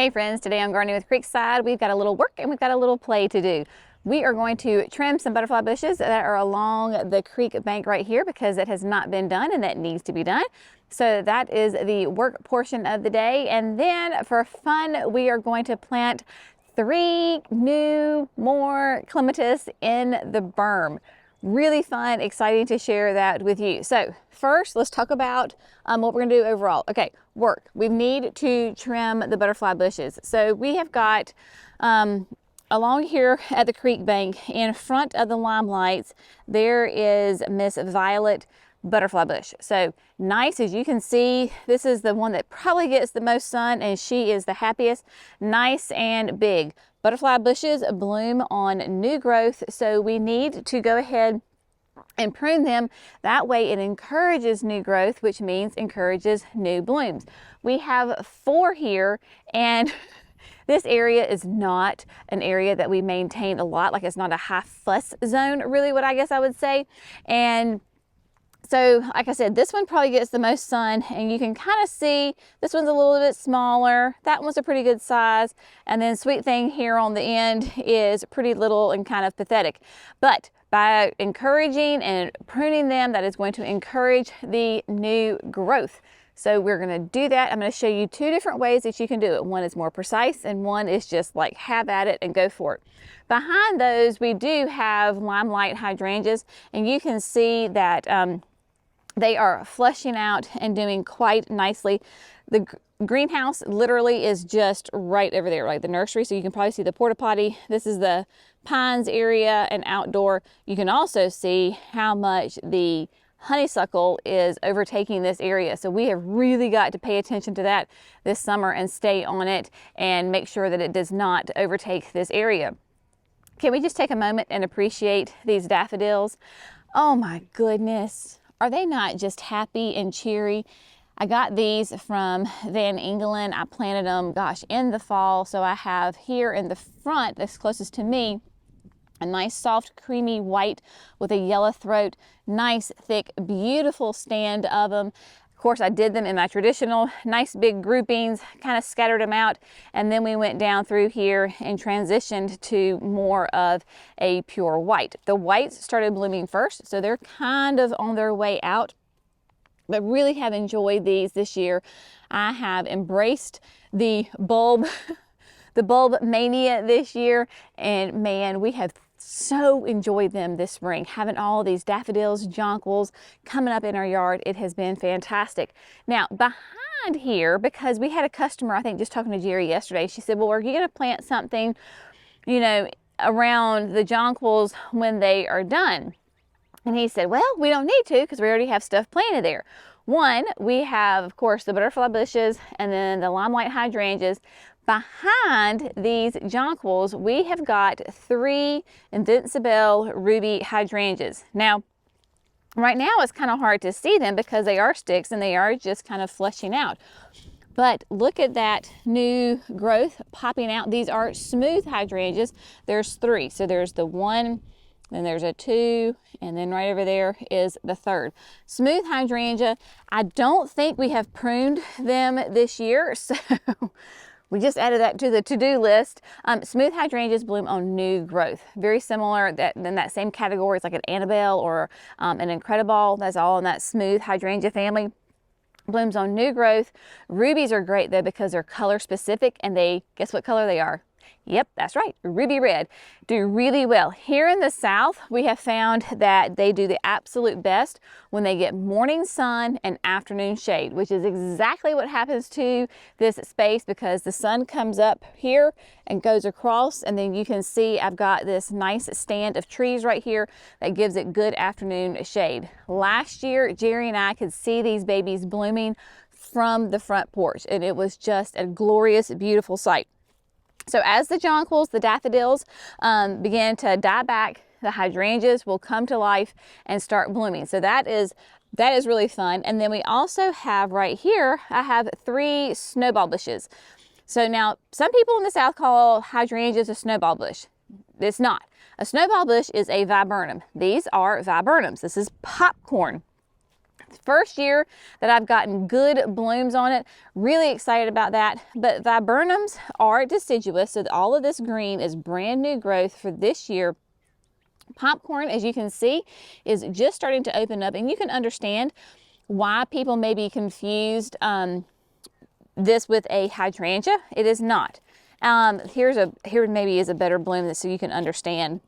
Hey friends, today I'm gardening with Creekside. We've got a little work and we've got a little play to do. We are going to trim some butterfly bushes that are along the creek bank right here because it has not been done and that needs to be done. So that is the work portion of the day. And then for fun, we are going to plant 3 more clematis in the berm. Really fun, exciting to share that with you. So first, let's talk about what we're gonna do overall. Okay, work. We need to trim the butterfly bushes. So we have got along here at the creek bank in front of the limelights, there is Miss Violet butterfly bush. So nice, as you can see, this is the one that probably gets the most sun and she is the happiest. Nice and big. Butterfly bushes bloom on new growth, so we need to go ahead and prune them. That way it encourages new growth, which means encourages new blooms. We have 4 here, and this area is not an area that we maintain a lot. Like, it's not a high fuss zone, really, what I guess I would say. And so, like I said, this one probably gets the most sun, and you can kind of see this one's a little bit smaller. That one's a pretty good size. And then Sweet Thing here on the end is pretty little and kind of pathetic. But by encouraging and pruning them, that is going to encourage the new growth. So we're going to do that. I'm going to show you 2 different ways that you can do it. One is more precise and one is just like have at it and go for it. Behind those, we do have limelight hydrangeas, and you can see that they are flushing out and doing quite nicely. The greenhouse literally is just right over there, like the nursery. So you can probably see the porta potty. This is the pines area and outdoor. You can also see how much the honeysuckle is overtaking this area. So we have really got to pay attention to that this summer and stay on it and make sure that it does not overtake this area. Can we just take a moment and appreciate these daffodils? Oh my goodness. Are they not just happy and cheery? I got these from Van Engelen. I planted them, gosh, in the fall. So I have here in the front, that's closest to me, a nice soft creamy white with a yellow throat, nice thick beautiful stand of them. Of course, I did them in my traditional nice big groupings, kind of scattered them out, and then we went down through here and transitioned to more of a pure white. The whites started blooming first, so they're kind of on their way out, but really have enjoyed these this year. I have embraced the bulb the bulb mania this year, and man, we have so enjoyed them this spring, having all these daffodils, jonquils coming up in our yard. It has been fantastic. Now behind here, because we had a customer, I think just talking to Jerry yesterday, she said, well, are you going to plant something, you know, around the jonquils when they are done? And he said, well, we don't need to because we already have stuff planted there. One, we have, of course, the butterfly bushes and then the limelight hydrangeas. Behind these jonquils, we have got 3 Invincible ruby hydrangeas. Now, right now it's kind of hard to see them because they are sticks and they are just kind of fleshing out. But look at that new growth popping out. These are smooth hydrangeas. There's 3. So there's the 1, then there's a 2, and then right over there is the 3rd. Smooth hydrangea, I don't think we have pruned them this year, so we just added that to the to-do list. Smooth hydrangeas bloom on new growth. Very similar, in that same category. It's like an Annabelle or an Incredible. That's all in that smooth hydrangea family. Blooms on new growth. Rubies are great though because they're color specific, and they, guess what color they are? Yep, that's right, ruby red. Do really well. Here in the south, we have found that they do the absolute best when they get morning sun and afternoon shade, which is exactly what happens to this space because the sun comes up here and goes across, and then you can see I've got this nice stand of trees right here that gives it good afternoon shade. Last year, Jerry and I could see these babies blooming from the front porch, and it was just a glorious, beautiful sight. So as the jonquils, the daffodils begin to die back, the hydrangeas will come to life and start blooming. So that is really fun. And then we also have right here, I have 3 snowball bushes. So now some people in the South call hydrangeas a snowball bush. It's not. A snowball bush is a viburnum. These are viburnums. This is popcorn. First year that I've gotten good blooms on it. Really excited about that. But viburnums are deciduous, so all of this green is brand new growth for this year. Popcorn, as you can see, is just starting to open up, and you can understand why people may be confused this with a hydrangea. It is not. Here maybe is a better bloom so you can understand.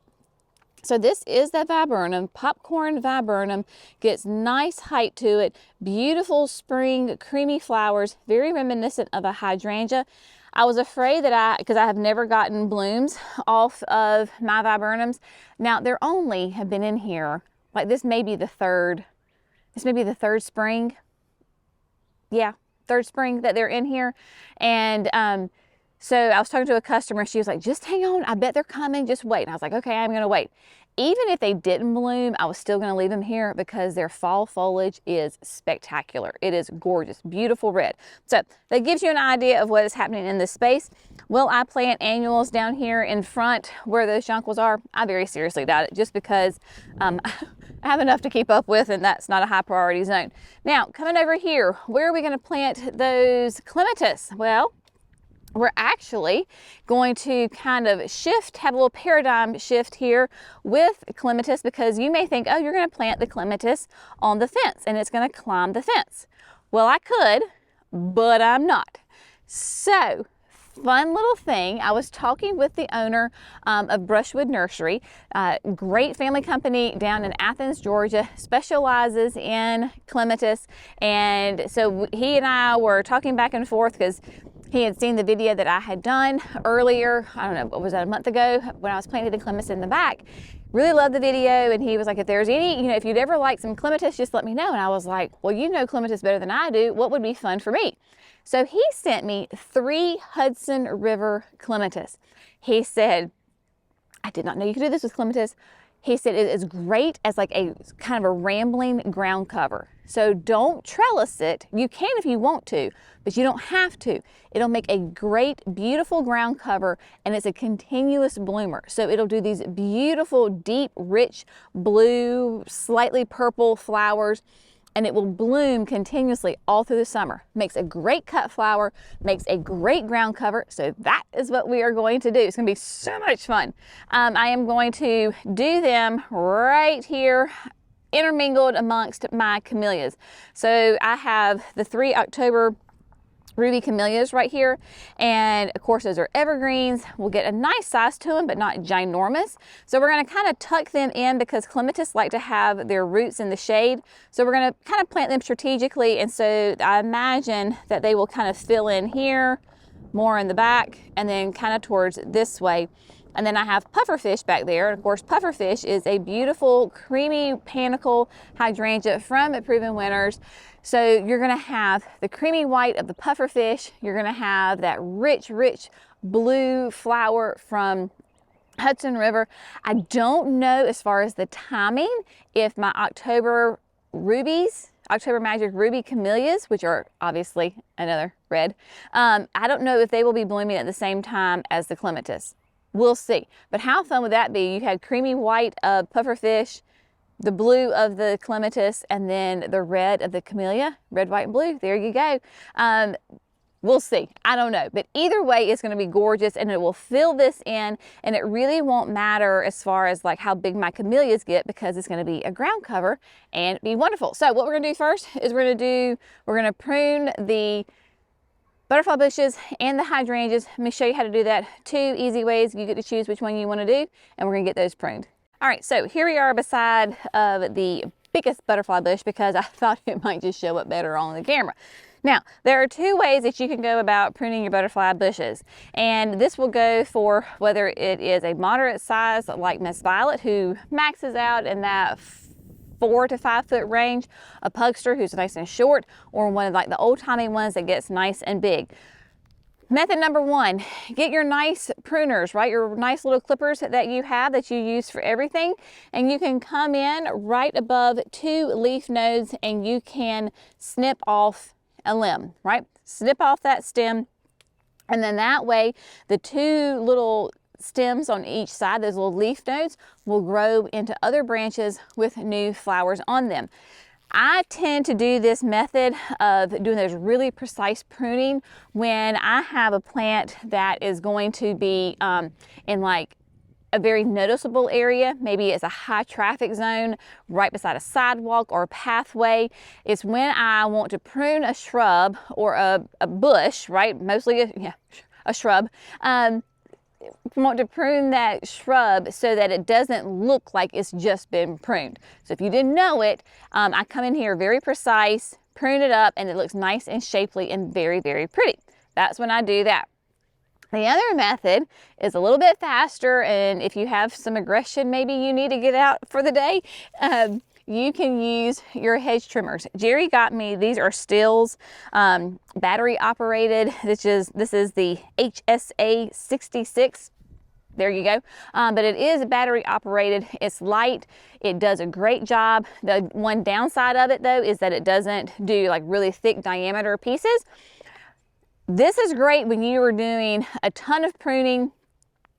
So this is the viburnum, popcorn viburnum, gets nice height to it, beautiful spring creamy flowers, very reminiscent of a hydrangea. I was afraid that because I have never gotten blooms off of my viburnums. Now they're only have been in here, like this may be the third spring. Yeah, third spring that they're in here. And so I was talking to a customer, she was like, just hang on, I bet they're coming, just wait. And I was like, okay, I'm gonna wait. Even if they didn't bloom, I was still gonna leave them here because their fall foliage is spectacular. It is gorgeous, beautiful red. So that gives you an idea of what is happening in this space. Will I plant annuals down here in front where those jonquils are? I very seriously doubt it, just because I have enough to keep up with, and that's not a high priority zone. Now, coming over here, where are we gonna plant those clematis? Well, we're actually going to kind of have a little paradigm shift here with clematis, because you may think, oh, you're going to plant the clematis on the fence and it's going to climb the fence. Well, I could, but I'm not. So, fun little thing, I was talking with the owner of Brushwood Nursery, great family company down in Athens, Georgia, specializes in clematis. And so he and I were talking back and forth because he had seen the video that I had done earlier, I don't know, what was that, a month ago, when I was planting the clematis in the back. Really loved the video, and he was like, if there's any, if you'd ever like some clematis, just let me know. And I was like, well, you know clematis better than I do. What would be fun for me? So he sent me 3 Hudson River clematis. He said, I did not know you could do this with clematis. He said it is great as like a kind of a rambling ground cover. So don't trellis it. You can if you want to, but you don't have to. It'll make a great, beautiful ground cover, and it's a continuous bloomer. So it'll do these beautiful, deep, rich blue, slightly purple flowers, and it will bloom continuously all through the summer. Makes a great cut flower, makes a great ground cover. So that is what we are going to do. It's gonna be so much fun. I am going to do them right here, intermingled amongst my camellias. So I have the 3 October ruby camellias right here, and of course those are evergreens. We'll get a nice size to them, but not ginormous. So we're going to kind of tuck them in because clematis like to have their roots in the shade. So we're going to kind of plant them strategically, and so I imagine that they will kind of fill in here, more in the back, and then kind of towards this way. And then I have pufferfish back there. And of course, pufferfish is a beautiful, creamy panicle hydrangea from Proven Winners. So you're gonna have the creamy white of the pufferfish. You're gonna have that rich, rich blue flower from Hudson River. I don't know as far as the timing if my October rubies, October Magic Ruby Camellias, which are obviously another red, I don't know if they will be blooming at the same time as the clematis. We'll see. But how fun would that be? You had creamy white of pufferfish, the blue of the clematis, and then the red of the camellia. Red, white, and blue. There you go. We'll see. I don't know. But either way, it's going to be gorgeous, and it will fill this in, and it really won't matter as far as like how big my camellias get, because it's going to be a ground cover and be wonderful. So what we're going to do first is we're going to prune the butterfly bushes and the hydrangeas. Let me show you how to do that. 2 easy ways. You get to choose which one you want to do, and we're going to get those pruned. All right, so here we are beside the biggest butterfly bush because I thought it might just show up better on the camera. Now, there are 2 ways that you can go about pruning your butterfly bushes, and this will go for whether it is a moderate size like Miss Violet, who maxes out in that 4 to 5 foot range, a pugster who's nice and short, or one of like the old-timey ones that gets nice and big. Method number 1, get your nice pruners, right? Your nice little clippers that you have that you use for everything, and you can come in right above 2 leaf nodes and you can snip off a limb, right? Snip off that stem, and then that way the 2 little stems on each side, those little leaf nodes, will grow into other branches with new flowers on them. I tend to do this method of doing those really precise pruning when I have a plant that is going to be in like a very noticeable area. Maybe it's a high traffic zone right beside a sidewalk or a pathway. It's when I want to prune a shrub or a bush, right? Mostly a shrub. Want to prune that shrub so that it doesn't look like it's just been pruned. So if you didn't know it, I come in here very precise, prune it up, and it looks nice and shapely and very, very pretty. That's when I do that. The other method is a little bit faster, and if you have some aggression, maybe you need to get out for the day, you can use your hedge trimmers. Jerry got me, these are Stills, battery operated. This is the HSA 66. There you go. But it is battery operated. It's light. It does a great job. The one downside of it though is that it doesn't do like really thick diameter pieces. This is great when you are doing a ton of pruning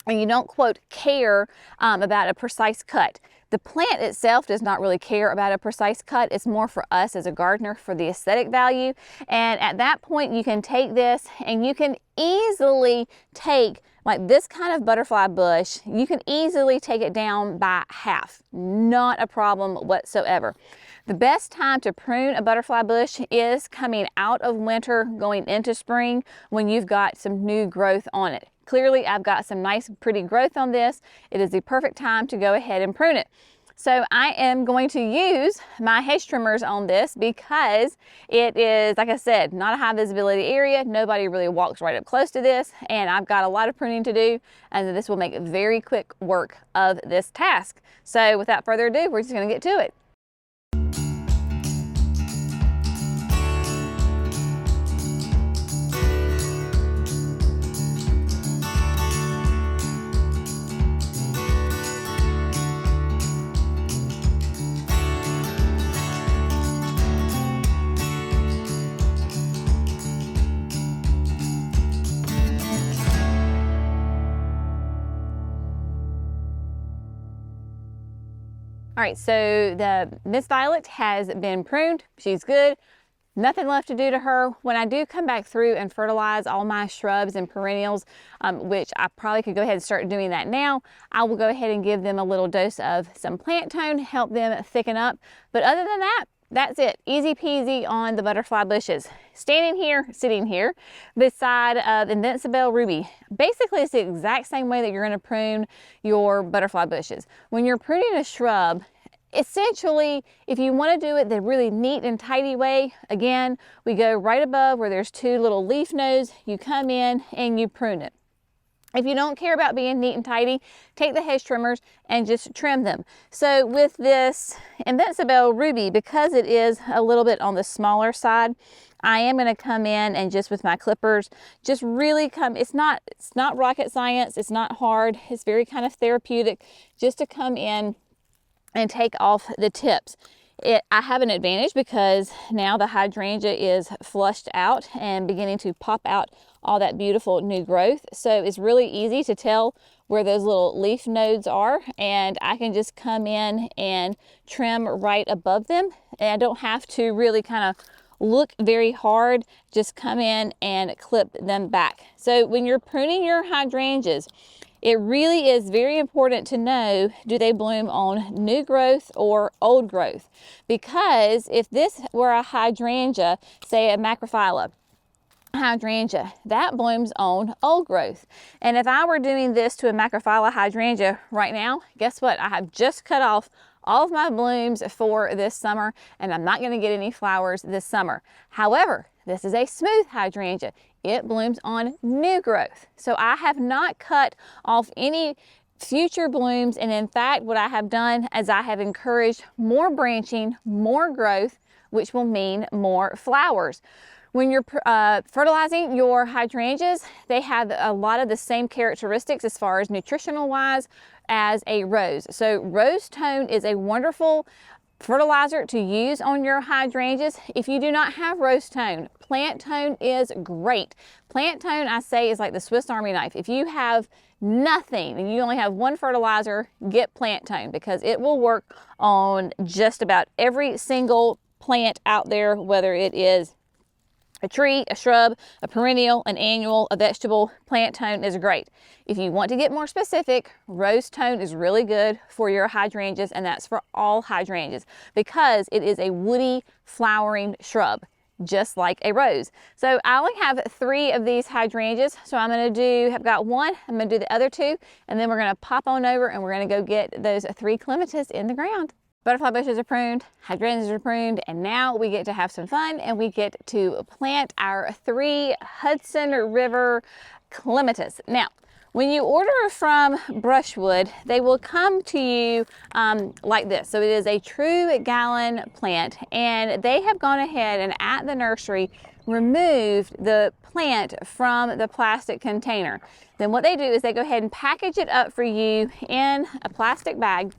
and you don't, quote, care about a precise cut. The plant itself does not really care about a precise cut. It's more for us as a gardener for the aesthetic value. And at that point, you can take this and you can easily take like this kind of butterfly bush, you can easily take it down by half. Not a problem whatsoever. The best time to prune a butterfly bush is coming out of winter, going into spring, when you've got some new growth on it. Clearly, I've got some nice, pretty growth on this. It is the perfect time to go ahead and prune it. So I am going to use my hedge trimmers on this because it is, like I said, not a high visibility area. Nobody really walks right up close to this, and I've got a lot of pruning to do, and this will make very quick work of this task. So without further ado, we're just going to get to it. All right, so the Miss Violet has been pruned. She's good. Nothing left to do to her. When I do come back through and fertilize all my shrubs and perennials, which I probably could go ahead and start doing that now, I will go ahead and give them a little dose of some plant tone, help them thicken up. But other than that, that's it. Easy peasy on the butterfly bushes. Sitting here beside Invincible Ruby. Basically, it's the exact same way that you're going to prune your butterfly bushes. When you're pruning a shrub, essentially, if you want to do it the really neat and tidy way, again, we go right above where there's two little leaf nodes. You come in and you prune it. If you don't care about being neat and tidy, take the hedge trimmers and just trim them. So with this Invincible Ruby, because it is a little bit on the smaller side, I am going to come in and just with my clippers, just really come, it's not rocket science, it's not hard, it's very kind of therapeutic, just to come in and take off the tips. I have an advantage because now the hydrangea is flushed out and beginning to pop out all that beautiful new growth. So it's really easy to tell where those little leaf nodes are, and I can just come in and trim right above them. And I don't have to really kind of look very hard, just come in and clip them back. So when you're pruning your hydrangeas, it really is very important to know, do they bloom on new growth or old growth? Because if this were a hydrangea, say a macrophylla hydrangea, that blooms on old growth. And if I were doing this to a macrophylla hydrangea right now, guess what? I have just cut off all of my blooms for this summer, and I'm not going to get any flowers this summer. However, this is a smooth hydrangea. It blooms on new growth. So I have not cut off any future blooms, and in fact, what I have done is I have encouraged more branching, more growth, which will mean more flowers. When you're fertilizing your hydrangeas, they have a lot of the same characteristics as far as nutritional wise as a rose. So rose tone is a wonderful fertilizer to use on your hydrangeas. If you do not have rose tone, plant tone is great. Plant tone, I say, is like the Swiss Army knife. If you have nothing and you only have one fertilizer, get plant tone because it will work on just about every single plant out there, whether it is a tree, a shrub, a perennial, an annual, a vegetable, plant tone is great. If you want to get more specific, rose tone is really good for your hydrangeas, and that's for all hydrangeas because it is a woody flowering shrub, just like a rose. So I only have 3 of these hydrangeas. So I'm gonna do, I've got 1, I'm gonna do the other 2, and then we're gonna pop on over and we're gonna go get those 3 clematis in the ground. Butterfly bushes are pruned, hydrangeas are pruned, and now we get to have some fun and we get to plant our 3 Hudson River clematis. Now, when you order from Brushwood, they will come to you like this. So it is a true gallon plant, and they have gone ahead and at the nursery removed the plant from the plastic container. Then what they do is they go ahead and package it up for you in a plastic bag.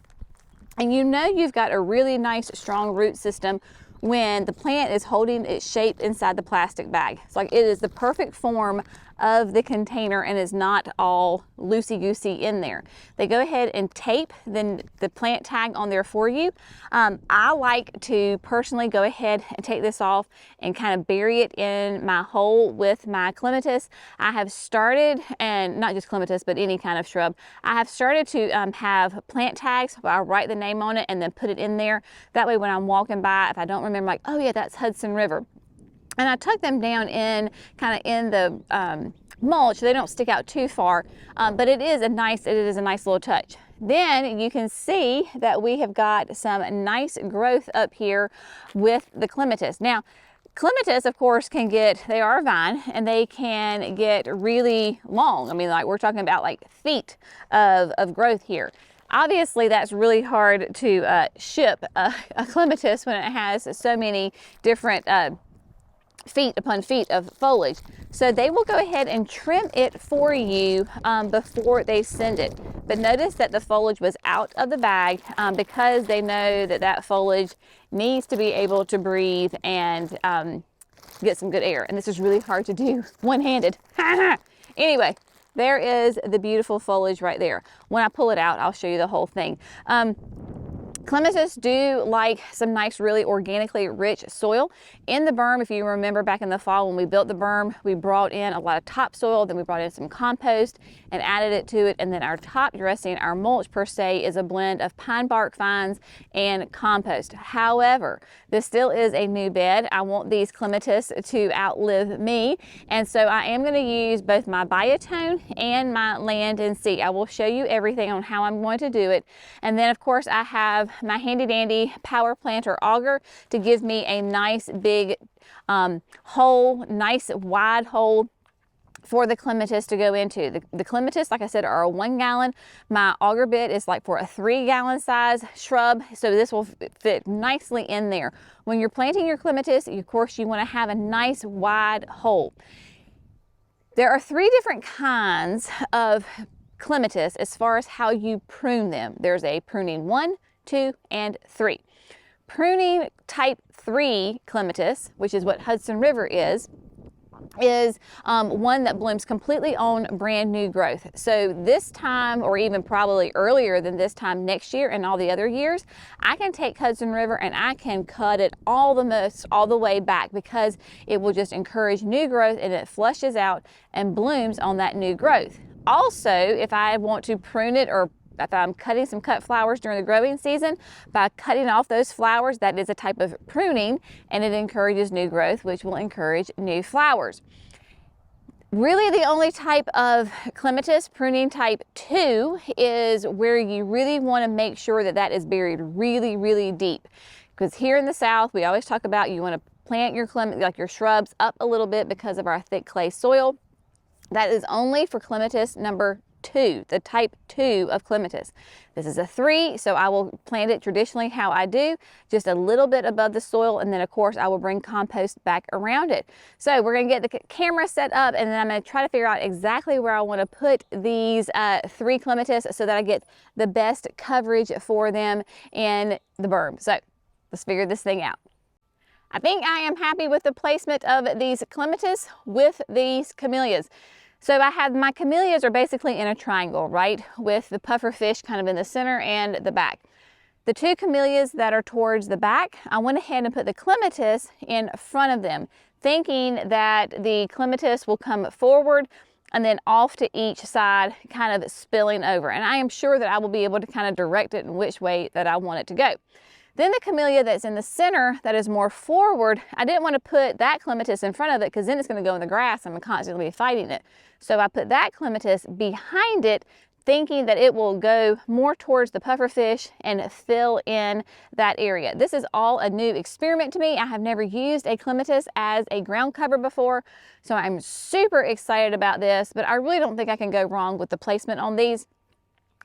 And you know you've got a really nice strong root system when the plant is holding its shape inside the plastic bag. It's like it is the perfect form of the container and is not all loosey-goosey in there. They go ahead and tape the plant tag on there for you. I like to personally go ahead and take this off and kind of bury it in my hole with my clematis. I have started, and not just clematis, but any kind of shrub, I have started to have plant tags where I write the name on it and then put it in there. That way when I'm walking by, if I don't remember, like, oh yeah, that's Hudson River. And I tuck them down in kind of in the mulch so they don't stick out too far, but it is a nice little touch. Then you can see that we have got some nice growth up here with the clematis. Now, clematis, of course, they are a vine and they can get really long. I mean, like we're talking about like feet of growth here. Obviously, that's really hard to ship a clematis when it has so many different feet upon feet of foliage. So they will go ahead and trim it for you before they send it. But notice that the foliage was out of the bag because they know that that foliage needs to be able to breathe and get some good air. And this is really hard to do one-handed. Anyway, there is the beautiful foliage right there. When I pull it out, I'll show you the whole thing. Clematis do like some nice, really organically rich soil. In the berm, if you remember back in the fall when we built the berm, we brought in a lot of topsoil, then we brought in some compost and added it to it. And then our top dressing, our mulch per se, is a blend of pine bark fines and compost. However, this still is a new bed. I want these clematis to outlive me. And so I am going to use both my biotone and my land and sea. I will show you everything on how I'm going to do it. And then of course I have my handy dandy power planter auger to give me a nice big hole, nice wide hole for the clematis to go into. The clematis, like I said, are a 1 gallon. My auger bit is like for a 3 gallon size shrub, so this will fit nicely in there. When you're planting your clematis, of course, you want to have a nice wide hole. There are 3 different kinds of clematis as far as how you prune them. There's a pruning 1, 2, and 3. Pruning type 3 clematis, which is what Hudson River is one that blooms completely on brand new growth. So this time, or even probably earlier than this time next year and all the other years, I can take Hudson River and I can cut it all the way back because it will just encourage new growth and it flushes out and blooms on that new growth. Also, if I want to prune it, or if I'm cutting some cut flowers during the growing season, by cutting off those flowers, that is a type of pruning and it encourages new growth, which will encourage new flowers. Really the only type of clematis, pruning type 2, is where you really want to make sure that that is buried really, really deep. Because here in the South, we always talk about you want to plant your your shrubs up a little bit because of our thick clay soil. That is only for clematis number 2, the type 2 of clematis. This is a 3, so I will plant it traditionally how I do, just a little bit above the soil, and then of course I will bring compost back around it. So we're going to get the camera set up, and then I'm going to try to figure out exactly where I want to put these 3 clematis so that I get the best coverage for them in the berm. So let's figure this thing out. I think I am happy with the placement of these clematis with these camellias. So I have my camellias are basically in a triangle, right? With the puffer fish kind of in the center and the back. The two camellias that are towards the back, I went ahead and put the clematis in front of them, thinking that the clematis will come forward and then off to each side, kind of spilling over. And I am sure that I will be able to kind of direct it in which way that I want it to go. Then the camellia that's in the center, that is more forward, I didn't want to put that clematis in front of it because then it's going to go in the grass and I'm constantly fighting it. So I put that clematis behind it, thinking that it will go more towards the pufferfish and fill in that area. This is all a new experiment to me. I have never used a clematis as a ground cover before, so I'm super excited about this, but I really don't think I can go wrong with the placement on these.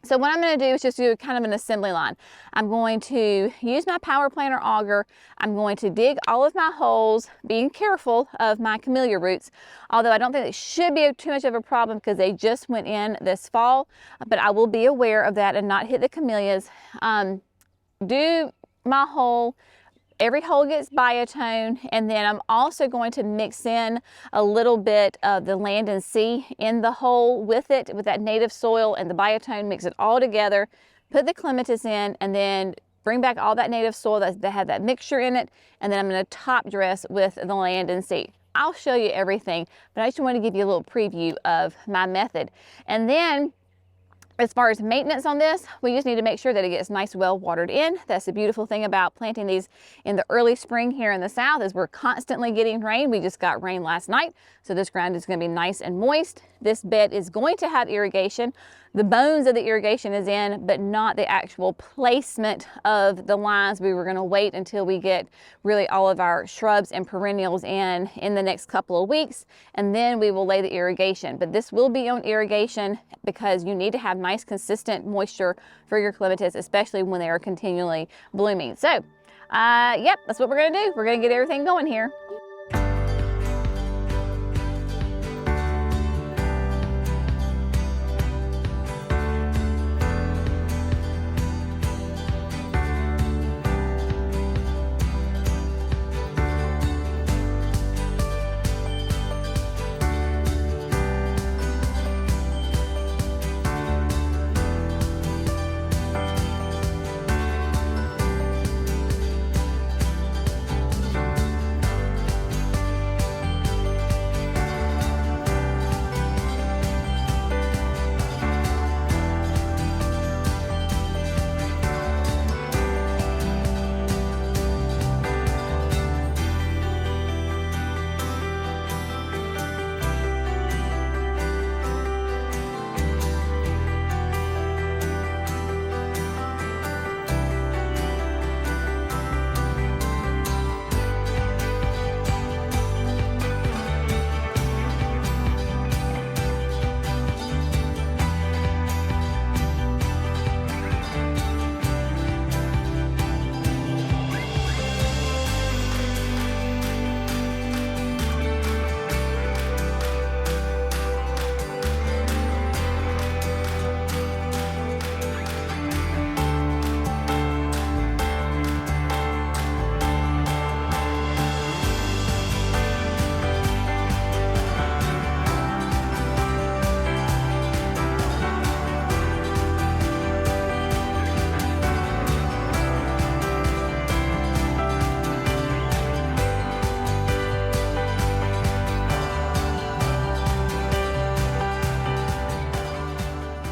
So what I'm going to do is just do kind of an assembly line. I'm going to use my power planter auger. I'm going to dig all of my holes, being careful of my camellia roots, although I don't think it should be too much of a problem because they just went in this fall, but I will be aware of that and not hit the camellias. Do my hole. Every hole gets biotone, and then I'm also going to mix in a little bit of the land and sea in the hole with it, with that native soil and the biotone, mix it all together, put the clematis in, and then bring back all that native soil that had that mixture in it, and then I'm going to top dress with the land and sea. I'll show you everything, but I just want to give you a little preview of my method. And then as far as maintenance on this, we just need to make sure that it gets nice, well watered in. That's the beautiful thing about planting these in the early spring here in the south, is we're constantly getting rain. We just got rain last night, so this ground is going to be nice and moist. This bed is going to have irrigation. The bones of the irrigation is in, but not the actual placement of the lines. We were going to wait until we get really all of our shrubs and perennials in the next couple of weeks, and then we will lay the irrigation. But this will be on irrigation because you need to have nice consistent moisture for your clematis, especially when they are continually blooming. So yep, that's what we're going to do. We're going to get everything going here.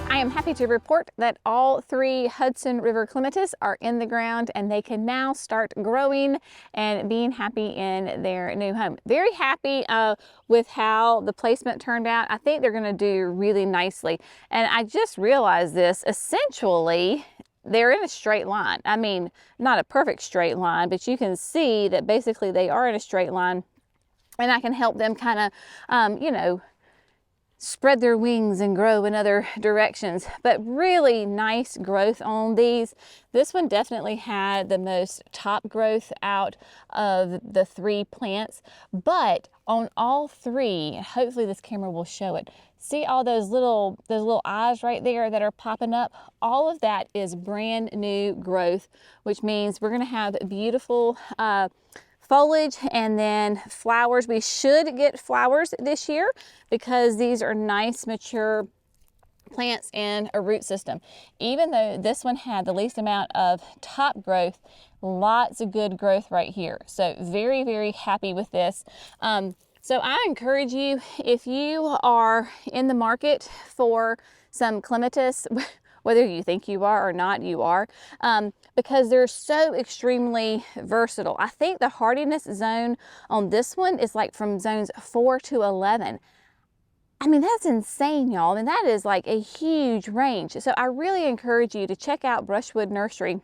I am happy to report that all 3 Hudson River clematis are in the ground and they can now start growing and being happy in their new home. Very happy with how the placement turned out. I think they're going to do really nicely. And I just realized this, essentially, they're in a straight line. I mean, not a perfect straight line, but you can see that basically they are in a straight line, and I can help them kind of, you know, spread their wings and grow in other directions. But really nice growth on these. This one definitely had the most top growth out of the 3 plants, but on all 3, hopefully this camera will show it. See all those little eyes right there that are popping up? All of that is brand new growth, which means we're going to have beautiful foliage and then flowers. We should get flowers this year because these are nice, mature plants in a root system. Even though this one had the least amount of top growth, lots of good growth right here. So very, very happy with this. So I encourage you, if you are in the market for some clematis, whether you think you are or not, you are, because they're so extremely versatile. I think the hardiness zone on this one is like from zones 4 to 11. I mean, that's insane, y'all. I mean, that is like a huge range. So I really encourage you to check out Brushwood Nursery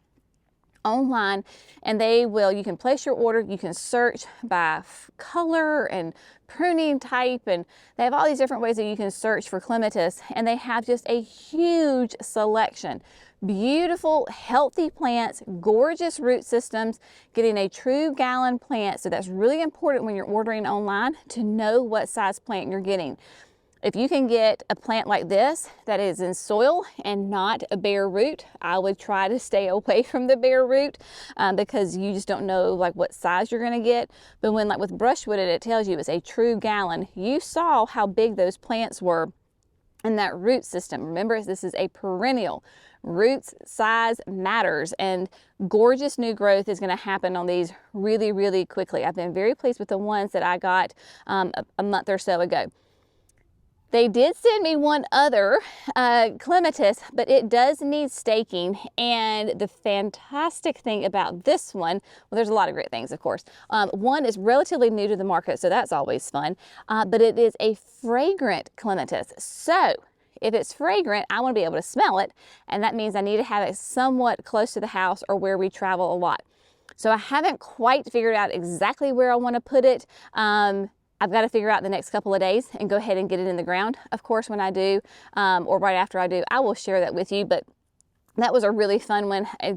online, and you can place your order, you can search by color and pruning type, and they have all these different ways that you can search for clematis, and they have just a huge selection. Beautiful, healthy plants, gorgeous root systems, getting a true gallon plant. So that's really important when you're ordering online, to know what size plant you're getting. If you can get a plant like this that is in soil and not a bare root, I would try to stay away from the bare root because you just don't know like what size you're going to get. But when, like with Brushwood, it tells you it's a true gallon. You saw how big those plants were in that root system. Remember, this is a perennial. Roots size matters, and gorgeous new growth is going to happen on these really, really quickly. I've been very pleased with the ones that I got a month or so ago. They did send me one other clematis, but it does need staking. And the fantastic thing about this one, well, there's a lot of great things, of course. One is relatively new to the market, so that's always fun. But it is a fragrant clematis. So if it's fragrant, I want to be able to smell it. And that means I need to have it somewhat close to the house or where we travel a lot. So I haven't quite figured out exactly where I want to put it. I've got to figure out the next couple of days and go ahead and get it in the ground. Of course, when I do, or right after I do, I will share that with you. But that was a really fun one. I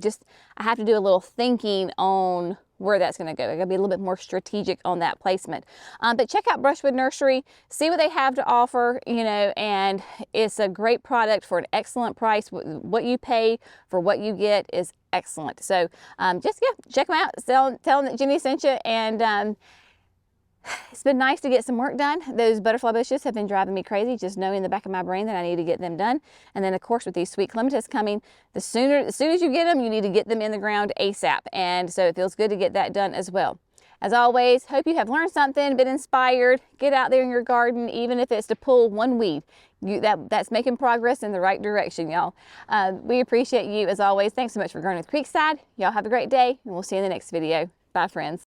have to do a little thinking on where that's going to go. I got to be a little bit more strategic on that placement. But check out Brushwood Nursery, see what they have to offer, and it's a great product for an excellent price. What you pay for what you get is excellent. So check them out. Tell them that Jenny sent you, and it's been nice to get some work done. Those butterfly bushes have been driving me crazy, just knowing in the back of my brain that I need to get them done. And then, of course, with these sweet clematis coming, as soon as you get them, you need to get them in the ground ASAP. And so it feels good to get that done as well. As always, hope you have learned something, been inspired. Get out there in your garden, even if it's to pull one weed. That's making progress in the right direction, y'all. We appreciate you, as always. Thanks so much for growing with Creekside. Y'all have a great day, and we'll see you in the next video. Bye, friends.